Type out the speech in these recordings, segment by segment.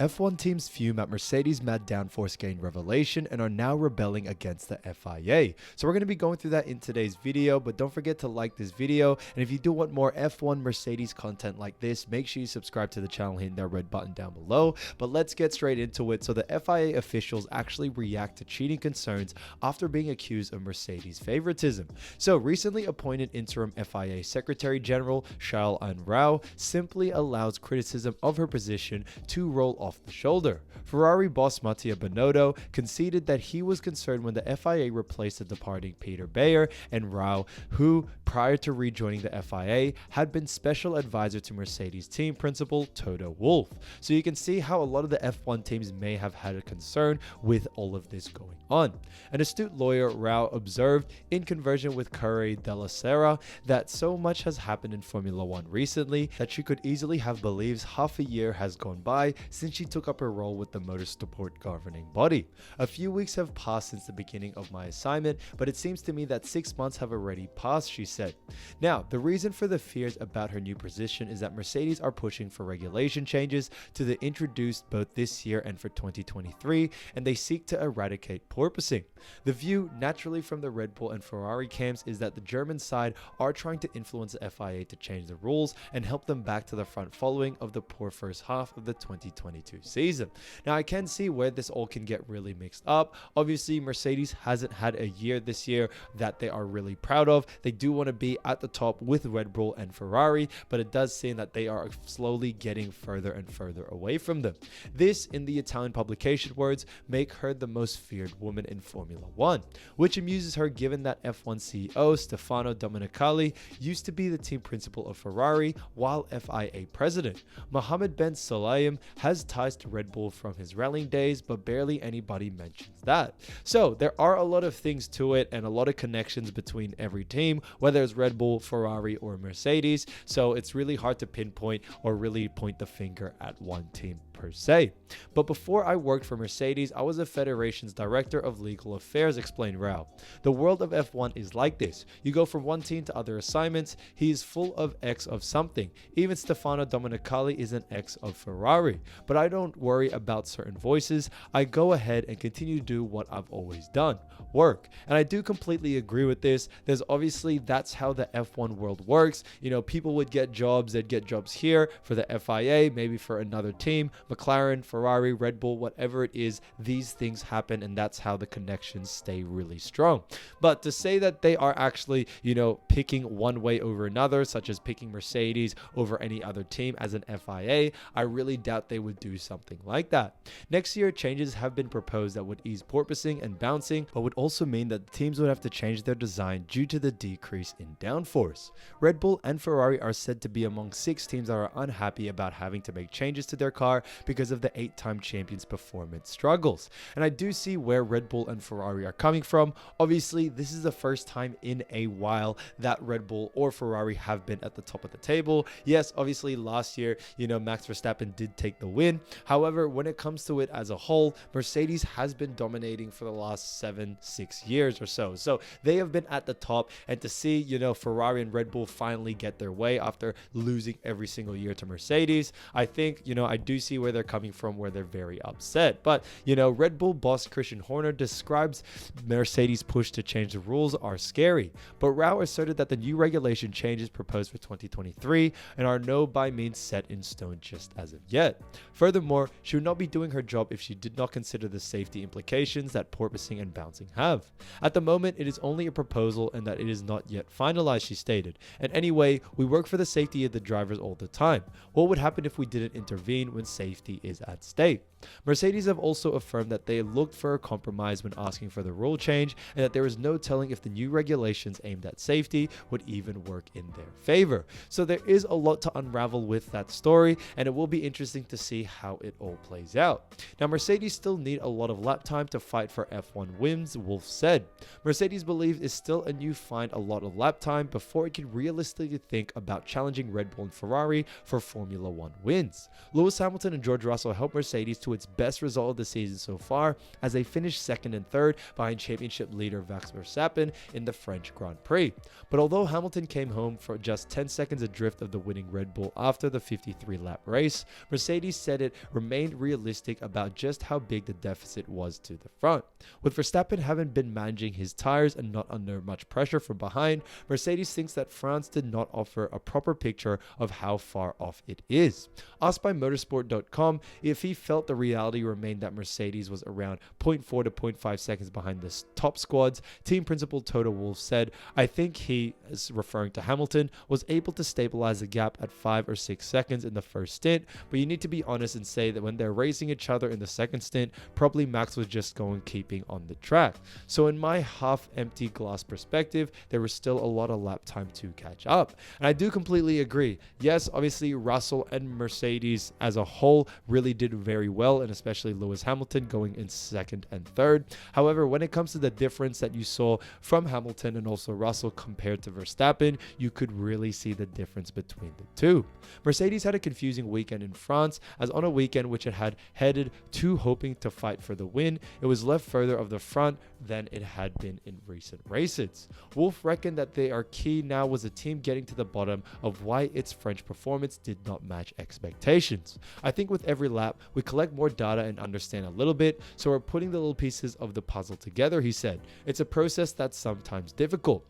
F1 teams FUME at Mercedes' mad downforce gained revelation and are now rebelling against the FIA. So we're going to be going through that in today's video, but don't forget to like this video. And if you do want more F1 Mercedes content like this, make sure you subscribe to the channel, hitting that red button down below. But let's get straight into it. So the FIA officials actually react to cheating concerns after being accused of Mercedes favoritism. So recently appointed interim FIA Secretary General Charles Rao simply allows criticism of her position to roll off the shoulder. Ferrari boss Mattia Binotto conceded that he was concerned when the FIA replaced the departing Peter Bayer and Rao, who prior to rejoining the FIA had been special advisor to Mercedes team principal Toto Wolff. So you can see how a lot of the F1 teams may have had a concern with all of this going on. An astute lawyer, Rao, observed in conversion with Corriere della Sera that so much has happened in Formula One recently that she could easily have believed half a year has gone by since she took up her role with the motorsport governing body. A few weeks have passed since the beginning of my assignment, but it seems to me that 6 months have already passed, she said. Now, the reason for the fears about her new position is that Mercedes are pushing for regulation changes to the introduced both this year and for 2023, and they seek to eradicate porpoising. The view naturally from the Red Bull and Ferrari camps is that the German side are trying to influence the FIA to change the rules and help them back to the front following of the poor first half of the 2022 season. Now, I can see where this all can get really mixed up. Obviously, Mercedes hasn't had a year this year that they are really proud of. They do want to be at the top with Red Bull and Ferrari, but it does seem that they are slowly getting further and further away from them. This, in the Italian publication words, make her the most feared woman in Formula One, which amuses her given that F1 CEO Stefano Domenicali used to be the team principal of Ferrari while FIA president. Mohammed Ben Sulayem has ties to Red Bull from his rallying days, but barely anybody mentions that. So there are a lot of things to it and a lot of connections between every team, whether it's Red Bull, Ferrari, or Mercedes. So it's really hard to pinpoint or really point the finger at one team per se. But before I worked for Mercedes, I was a federation's director of legal affairs, explained Rao. The world of F1 is like this. You go from one team to other assignments. He is full of X of something. Even Stefano Domenicali is an X of Ferrari. But I don't worry about certain voices. I go ahead and continue to do what I've always done, work. And I do completely agree with this. There's obviously, that's how the F1 world works. You know, people would get jobs, they'd get jobs here for the FIA, maybe for another team, McLaren, Ferrari, Red Bull, whatever it is, these things happen, and that's how the connections stay really strong. But to say that they are actually, you know, picking one way over another, such as picking Mercedes over any other team as an FIA, I really doubt they would do something like that. Next year, changes have been proposed that would ease porpoising and bouncing, but would also mean that teams would have to change their design due to the decrease in downforce. Red Bull and Ferrari are said to be among 6 teams that are unhappy about having to make changes to their car because of the 8-time champions' performance struggles. And I do see where Red Bull and Ferrari are coming from. Obviously, this is the first time in a while that Red Bull or Ferrari have been at the top of the table. Yes, obviously last year, you know, Max Verstappen did take the win. However, when it comes to it as a whole, Mercedes has been dominating for the last 6 years or so. So they have been at the top, and to see, you know, Ferrari and Red Bull finally get their way after losing every single year to Mercedes, I think, you know, I do see where they're coming from, where they're very upset. But, you know, Red Bull boss Christian Horner describes Mercedes' push to change the rules are scary. But Rao asserted that the new regulation changes proposed for 2023 and are no by means set in stone just as of yet. Furthermore, she would not be doing her job if she did not consider the safety implications that porpoising and bouncing have. At the moment, it is only a proposal and that it is not yet finalized, she stated. And anyway, we work for the safety of the drivers all the time. What would happen if we didn't intervene when safety is at stake? Mercedes have also affirmed that they looked for a compromise when asking for the rule change, and that there is no telling if the new regulations aimed at safety would even work in their favor. So there is a lot to unravel with that story, and it will be interesting to see how it all plays out. Now, Mercedes still need a lot of lap time to fight for F1 wins Wolff said. Mercedes believes it's still a new find a lot of lap time before it can realistically think about challenging Red Bull and Ferrari for Formula 1 wins. Lewis Hamilton and George Russell helped Mercedes to its best result of the season so far, as they finished second and third behind championship leader Max Verstappen in the French Grand Prix. But although Hamilton came home for just 10 seconds adrift of the winning Red Bull after the 53-lap race, Mercedes said it remained realistic about just how big the deficit was to the front. With Verstappen having been managing his tires and not under much pressure from behind, Mercedes thinks that France did not offer a proper picture of how far off it is. Asked by motorsport.com if he felt the reality remained that Mercedes was around 0.4 to 0.5 seconds behind the top squads, team principal Toto Wolff said, "I think he," is referring to Hamilton, "was able to stabilize the gap at 5 or 6 seconds in the first stint, but you need to be honest and say that when they're racing each other in the second stint, probably Max was just going keeping on the track. So in my half-empty glass perspective, there was still a lot of lap time to catch up." And I do completely agree. Yes, obviously Russell and Mercedes as a whole really did very well, and especially Lewis Hamilton going in second and third. However, when it comes to the difference that you saw from Hamilton and also Russell compared to Verstappen, you could really see the difference between the two. Mercedes had a confusing weekend in France, as on a weekend which it had headed to hoping to fight for the win, it was left further of the front than it had been in recent races. Wolff reckoned that they are key now was the team getting to the bottom of why its French performance did not match expectations. "I think with every lap, we collect more data and understand a little bit, so we're putting the little pieces of the puzzle together," he said. "It's a process that's sometimes difficult."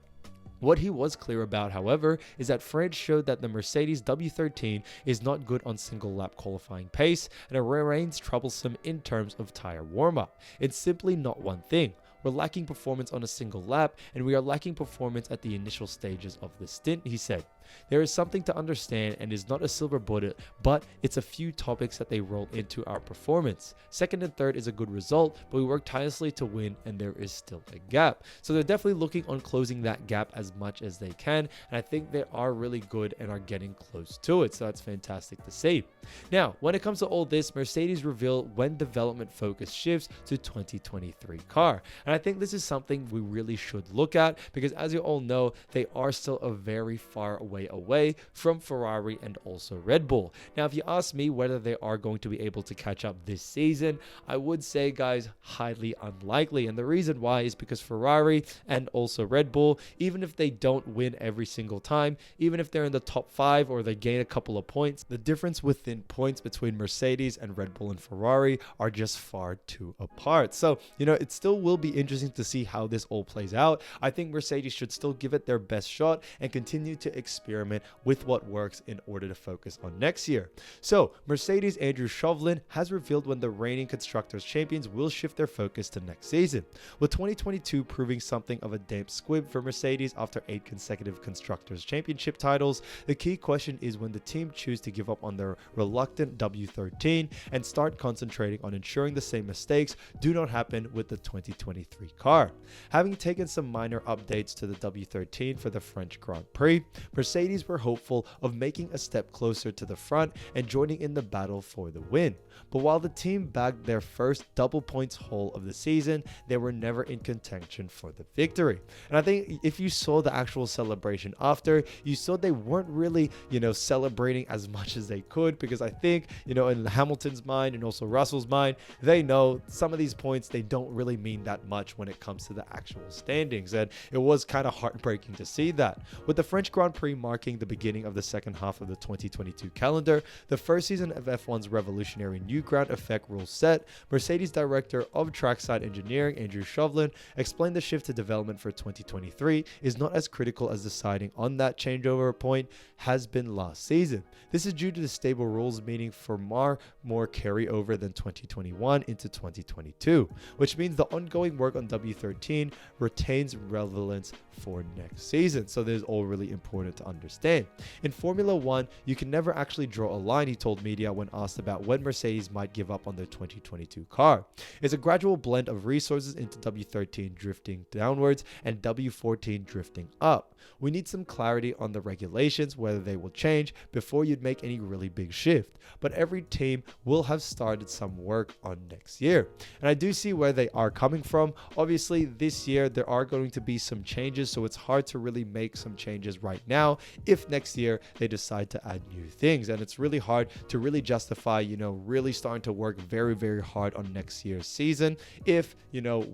What he was clear about, however, is that France showed that the Mercedes W13 is not good on single lap qualifying pace, and it remains troublesome in terms of tire warm-up. It's simply not one thing. We're lacking performance on a single lap, and we are lacking performance at the initial stages of the stint, he said. There is something to understand and is not a silver bullet, but it's a few topics that they roll into our performance. Second and third is a good result, but we work tirelessly to win and there is still a gap. So they're definitely looking on closing that gap as much as they can, and I think they are really good and are getting close to it, so that's fantastic to see. Now, when it comes to all this, Mercedes revealed when development focus shifts to 2023 car, and I think this is something we really should look at because as you all know, they are still a very far away from Ferrari and also Red Bull. Now, if you ask me whether they are going to be able to catch up this season, I would say, guys, highly unlikely. And the reason why is because Ferrari and also Red Bull, even if they don't win every single time, even if they're in the top 5 or they gain a couple of points, the difference within points between Mercedes and Red Bull and Ferrari are just far too apart. So, it still will be interesting to see how this all plays out. I think Mercedes should still give it their best shot and continue to experiment with what works in order to focus on next year. So, Mercedes' Andrew Chauvelin has revealed when the reigning Constructors Champions will shift their focus to next season, with 2022 proving something of a damp squib for Mercedes after 8 consecutive Constructors Championship titles. The key question is when the team choose to give up on their reluctant W13 and start concentrating on ensuring the same mistakes do not happen with the 2023 car. Having taken some minor updates to the W13 for the French Grand Prix, Mercedes were hopeful of making a step closer to the front and joining in the battle for the win. But while the team bagged their first double points haul of the season, they were never in contention for the victory. And I think if you saw the actual celebration after, you saw they weren't really, celebrating as much as they could, because I think, in Hamilton's mind and also Russell's mind, they know some of these points, they don't really mean that much when it comes to the actual standings. And it was kind of heartbreaking to see that. With the French Grand Prix marking the beginning of the second half of the 2022 calendar, the first season of F1's revolutionary new ground effect rules set, Mercedes Director of Trackside Engineering Andrew Chauvelin explained the shift to development for 2023 is not as critical as deciding on that changeover point has been last season. This is due to the stable rules, meaning for more carryover than 2021 into 2022, which means the ongoing work on W13 retains relevance for next season. So this is all really important to understand. In Formula 1, you can never actually draw a line, he told media when asked about when Mercedes might give up on their 2022 car. It's a gradual blend of resources into W13 drifting downwards and W14 drifting up. We need some clarity on the regulations, whether they will change before you'd make any really big shift. But every team will have started some work on next year. And I do see where they are coming from. Obviously, this year there are going to be some changes, so it's hard to really make some changes right now if next year they decide to add new things. And it's really hard to really justify, really starting to work very, very hard on next year's season if,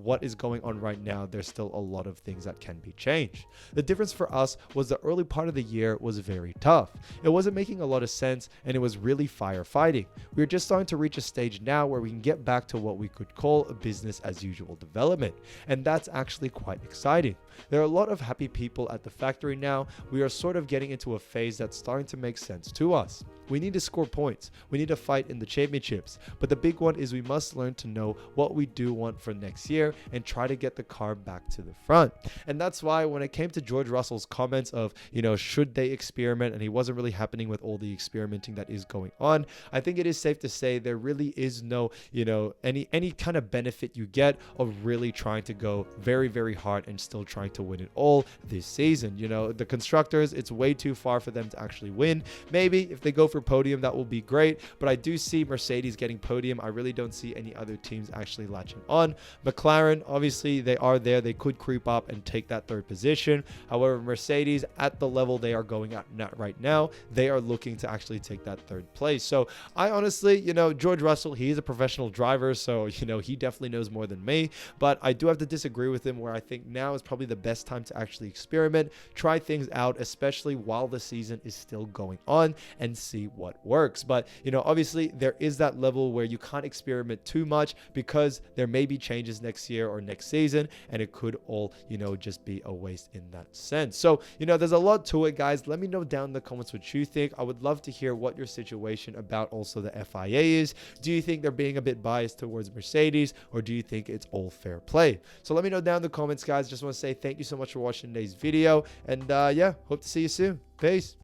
what is going on right now, there's still a lot of things that can be changed. The difference for us was the early part of the year was very tough. It wasn't making a lot of sense, and it was really firefighting. We are just starting to reach a stage now where we can get back to what we could call a business as usual development, and that's actually quite exciting. There are a lot of happy people at the factory now. We are sort of getting into a phase that's starting to make sense to us. We need to score points. We need to fight in the championships. But the big one is we must learn to know what we do want for next year and try to get the car back to the front. And that's why when it came to George Russell's comments of, should they experiment, and he wasn't really happening with all the experimenting that is going on, I think it is safe to say there really is no, any kind of benefit you get of really trying to go very, very hard and still trying to win it all this season. The constructors, it's way too far for them to actually win. Maybe if they go for podium, that will be great, but I do see Mercedes getting podium. I really don't see any other teams actually latching on. McLaren, obviously they are there, they could creep up and take that third position. However, Mercedes at the level they are going at right now, they are looking to actually take that third place. So I honestly, George Russell, he is a professional driver, so he definitely knows more than me, but I do have to disagree with him where I think now is probably the best time to actually experiment, try things out, especially while the season is still going on, and see what works. But obviously there is that level where you can't experiment too much because there may be changes next year or next season, and it could all just be a waste in that sense. So there's a lot to it, guys. Let me know down in the comments what you think. I would love to hear what your situation about also the FIA is. Do you think they're being a bit biased towards Mercedes, or do you think it's all fair play? So let me know down in the comments, guys. Just want to say thank you so much for watching today's video, and yeah, hope to see you soon. Peace.